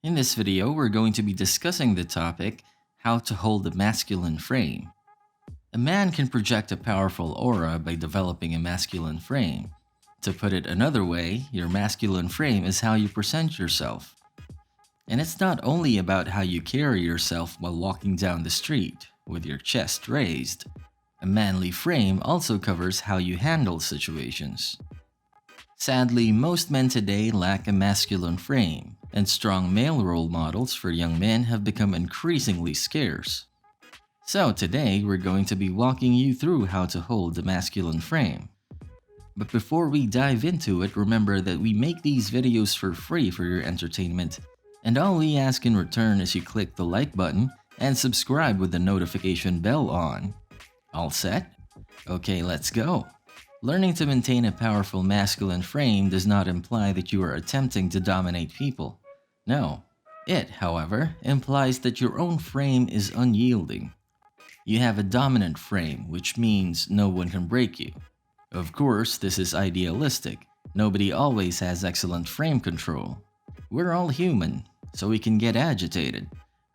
In this video, we're going to be discussing the topic, how to hold a masculine frame. A man can project a powerful aura by developing a masculine frame. To put it another way, your masculine frame is how you present yourself. And it's not only about how you carry yourself while walking down the street, with your chest raised. A manly frame also covers how you handle situations. Sadly, most men today lack a masculine frame, and strong male role models for young men have become increasingly scarce. So today, we're going to be walking you through how to hold the masculine frame. But before we dive into it, remember that we make these videos for free for your entertainment, and all we ask in return is you click the like button and subscribe with the notification bell on. All set? Okay, let's go. Learning to maintain a powerful masculine frame does not imply that you are attempting to dominate people. No. It, however, implies that your own frame is unyielding. You have a dominant frame, which means no one can break you. Of course, this is idealistic. Nobody always has excellent frame control. We're all human, so we can get agitated.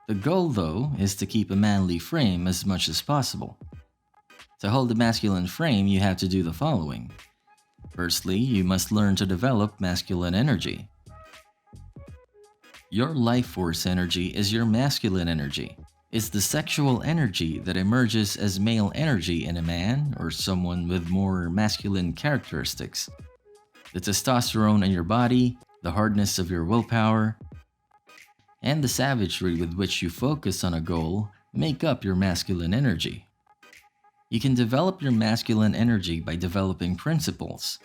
The goal, though, is to keep a manly frame as much as possible. To hold a masculine frame, you have to do the following. Firstly, you must learn to develop masculine energy. Your life force energy is your masculine energy. It's the sexual energy that emerges as male energy in a man or someone with more masculine characteristics. The testosterone in your body, the hardness of your willpower, and the savagery with which you focus on a goal make up your masculine energy. You can develop your masculine energy by developing principles,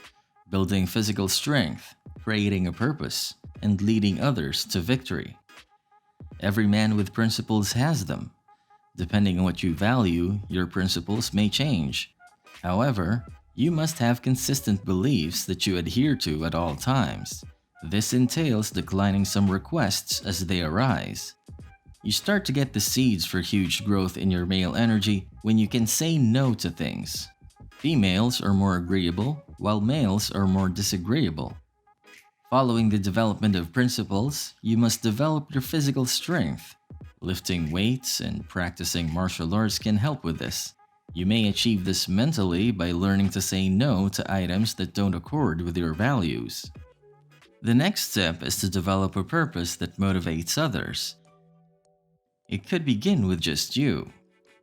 building physical strength, creating a purpose, and leading others to victory. Every man with principles has them. Depending on what you value, your principles may change. However, you must have consistent beliefs that you adhere to at all times. This entails declining some requests as they arise. You start to get the seeds for huge growth in your male energy when you can say no to things. Females are more agreeable, while males are more disagreeable. Following the development of principles, you must develop your physical strength. Lifting weights and practicing martial arts can help with this. You may achieve this mentally by learning to say no to items that don't accord with your values. The next step is to develop a purpose that motivates others. It could begin with just you.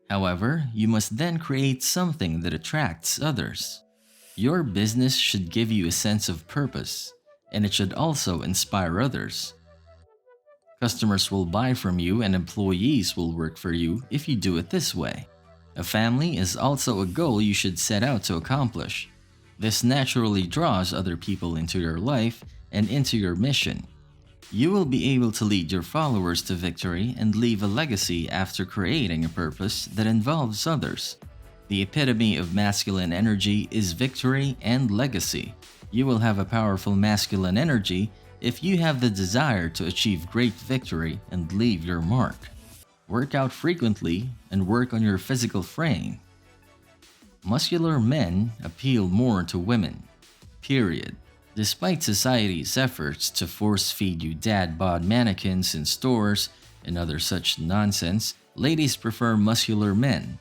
However, you must then create something that attracts others. Your business should give you a sense of purpose, and it should also inspire others. Customers will buy from you and employees will work for you if you do it this way. A family is also a goal you should set out to accomplish. This naturally draws other people into your life and into your mission. You will be able to lead your followers to victory and leave a legacy after creating a purpose that involves others. The epitome of masculine energy is victory and legacy. You will have a powerful masculine energy if you have the desire to achieve great victory and leave your mark. Work out frequently and work on your physical frame. Muscular men appeal more to women. Period. Despite society's efforts to force-feed you dad-bod mannequins in stores and other such nonsense, ladies prefer muscular men.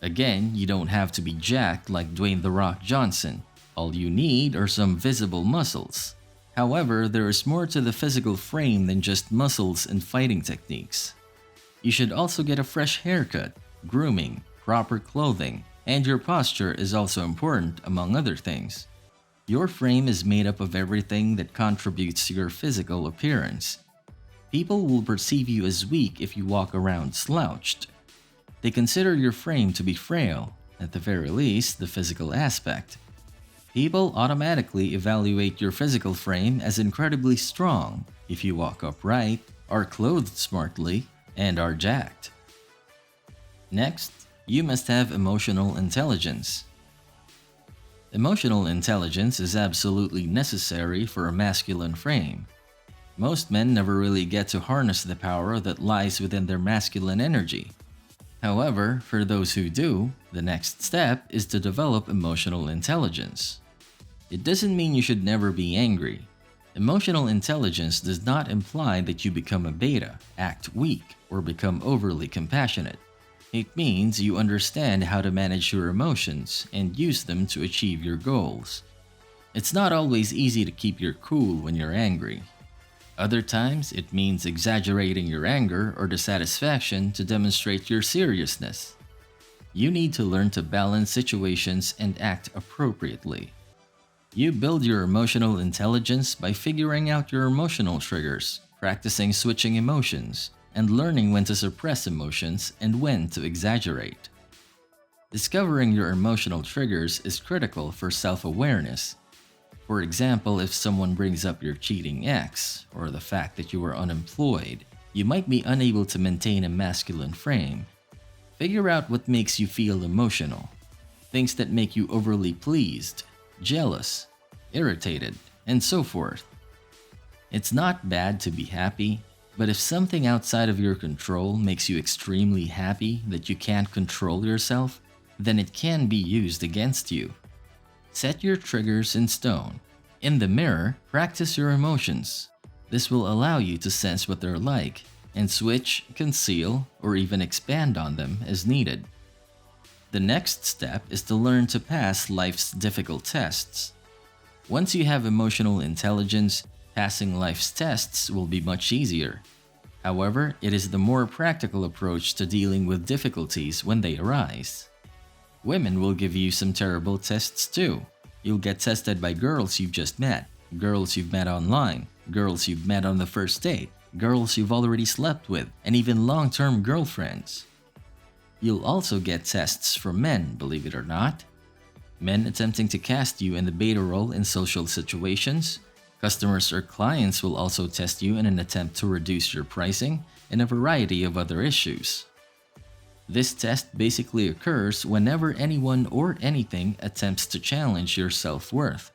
Again, you don't have to be jacked like Dwayne "The Rock" Johnson. All you need are some visible muscles. However, there is more to the physical frame than just muscles and fighting techniques. You should also get a fresh haircut, grooming, proper clothing, and your posture is also important among other things. Your frame is made up of everything that contributes to your physical appearance. People will perceive you as weak if you walk around slouched. They consider your frame to be frail, at the very least, the physical aspect. People automatically evaluate your physical frame as incredibly strong if you walk upright, are clothed smartly, and are jacked. Next, you must have emotional intelligence. Emotional intelligence is absolutely necessary for a masculine frame. Most men never really get to harness the power that lies within their masculine energy. However, for those who do, the next step is to develop emotional intelligence. It doesn't mean you should never be angry. Emotional intelligence does not imply that you become a beta, act weak, or become overly compassionate. It means you understand how to manage your emotions and use them to achieve your goals. It's not always easy to keep your cool when you're angry. Other times, it means exaggerating your anger or dissatisfaction to demonstrate your seriousness. You need to learn to balance situations and act appropriately. You build your emotional intelligence by figuring out your emotional triggers, practicing switching emotions, and learning when to suppress emotions and when to exaggerate. Discovering your emotional triggers is critical for self-awareness. For example, if someone brings up your cheating ex or the fact that you are unemployed, you might be unable to maintain a masculine frame. Figure out what makes you feel emotional. Things that make you overly pleased, jealous, irritated, and so forth. It's not bad to be happy, but if something outside of your control makes you extremely happy that you can't control yourself, then it can be used against you. Set your triggers in stone. In the mirror, practice your emotions. This will allow you to sense what they're like and switch, conceal, or even expand on them as needed. The next step is to learn to pass life's difficult tests. Once you have emotional intelligence, passing life's tests will be much easier. However, it is the more practical approach to dealing with difficulties when they arise. Women will give you some terrible tests too. You'll get tested by girls you've just met, girls you've met online, girls you've met on the first date, girls you've already slept with, and even long-term girlfriends. You'll also get tests from men, believe it or not. Men attempting to cast you in the beta role in social situations. Customers or clients will also test you in an attempt to reduce your pricing, and a variety of other issues. This test basically occurs whenever anyone or anything attempts to challenge your self-worth.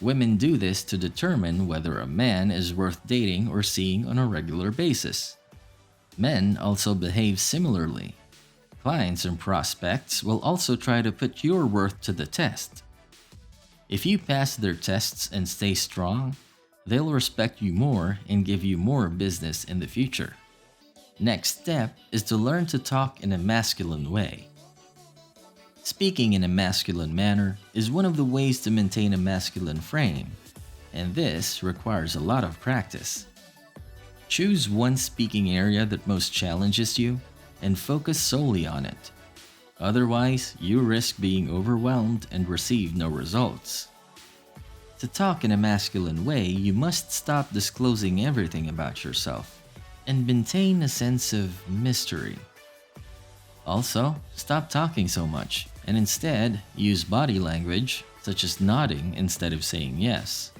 Women do this to determine whether a man is worth dating or seeing on a regular basis. Men also behave similarly. Clients and prospects will also try to put your worth to the test. If you pass their tests and stay strong, they'll respect you more and give you more business in the future. Next step is to learn to talk in a masculine way. Speaking in a masculine manner is one of the ways to maintain a masculine frame, and this requires a lot of practice. Choose one speaking area that most challenges you and focus solely on it. Otherwise, you risk being overwhelmed and receive no results. To talk in a masculine way, you must stop disclosing everything about yourself and maintain a sense of mystery. Also, stop talking so much and instead use body language such as nodding instead of saying yes.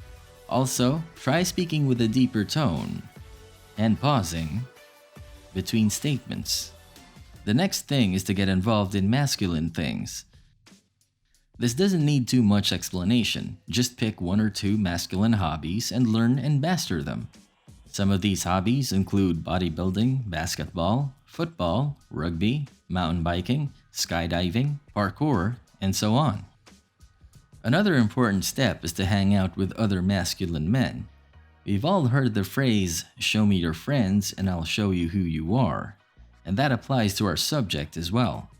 Also, try speaking with a deeper tone and pausing between statements. The next thing is to get involved in masculine things. This doesn't need too much explanation, just pick one or two masculine hobbies and learn and master them. Some of these hobbies include bodybuilding, basketball, football, rugby, mountain biking, skydiving, parkour, and so on. Another important step is to hang out with other masculine men. We've all heard the phrase, "show me your friends and I'll show you who you are," and that applies to our subject as well.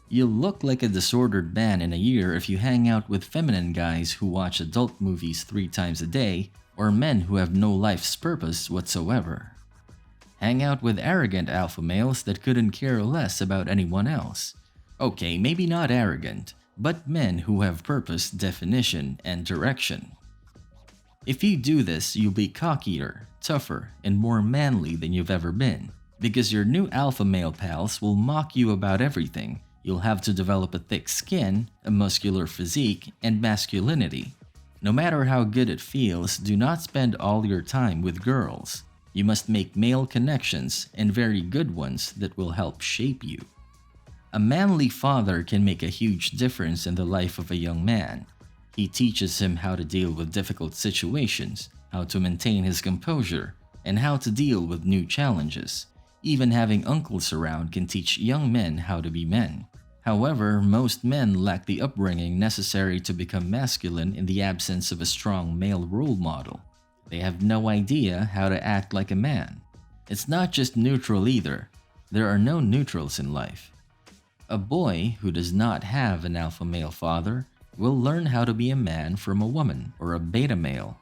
You'll look like a disordered man in a year if you hang out with feminine guys who watch adult movies 3 times a day, or men who have no life's purpose whatsoever. Hang out with arrogant alpha males that couldn't care less about anyone else. Okay, maybe not arrogant, but men who have purpose, definition, and direction. If you do this, you'll be cockier, tougher, and more manly than you've ever been. Because your new alpha male pals will mock you about everything. You'll have to develop a thick skin, a muscular physique, and masculinity. No matter how good it feels, do not spend all your time with girls. You must make male connections, and very good ones that will help shape you. A manly father can make a huge difference in the life of a young man. He teaches him how to deal with difficult situations, how to maintain his composure, and how to deal with new challenges. Even having uncles around can teach young men how to be men. However, most men lack the upbringing necessary to become masculine in the absence of a strong male role model. They have no idea how to act like a man. It's not just neutral either. There are no neutrals in life. A boy who does not have an alpha male father will learn how to be a man from a woman or a beta male.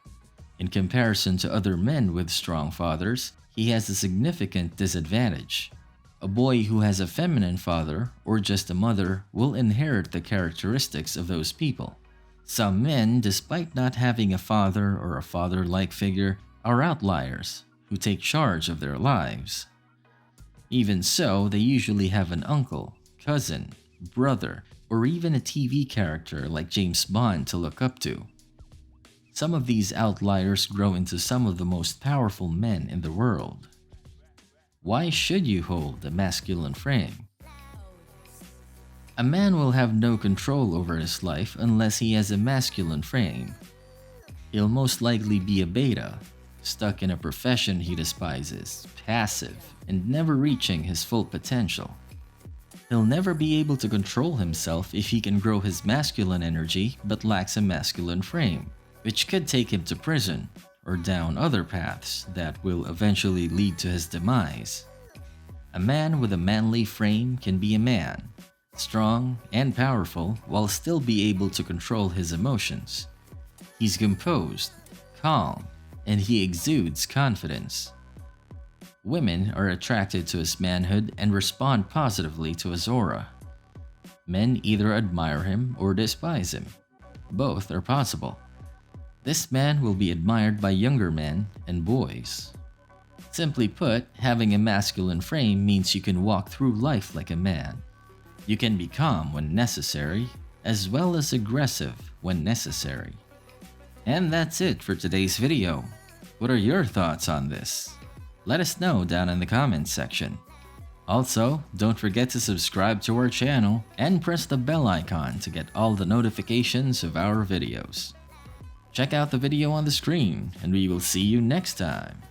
In comparison to other men with strong fathers, he has a significant disadvantage. A boy who has a feminine father or just a mother will inherit the characteristics of those people. Some men, despite not having a father or a father-like figure, are outliers who take charge of their lives. Even so, they usually have an uncle, cousin, brother, or even a TV character like James Bond to look up to. Some of these outliers grow into some of the most powerful men in the world. Why should you hold a masculine frame? A man will have no control over his life unless he has a masculine frame. He'll most likely be a beta, stuck in a profession he despises, passive, and never reaching his full potential. He'll never be able to control himself if he can grow his masculine energy but lacks a masculine frame, which could take him to prison or down other paths that will eventually lead to his demise. A man with a manly frame can be a man, strong and powerful while still be able to control his emotions. He's composed, calm, and he exudes confidence. Women are attracted to his manhood and respond positively to his aura. Men either admire him or despise him. Both are possible. This man will be admired by younger men and boys. Simply put, having a masculine frame means you can walk through life like a man. You can be calm when necessary, as well as aggressive when necessary. And that's it for today's video. What are your thoughts on this? Let us know down in the comments section. Also, don't forget to subscribe to our channel and press the bell icon to get all the notifications of our videos. Check out the video on the screen, and we will see you next time.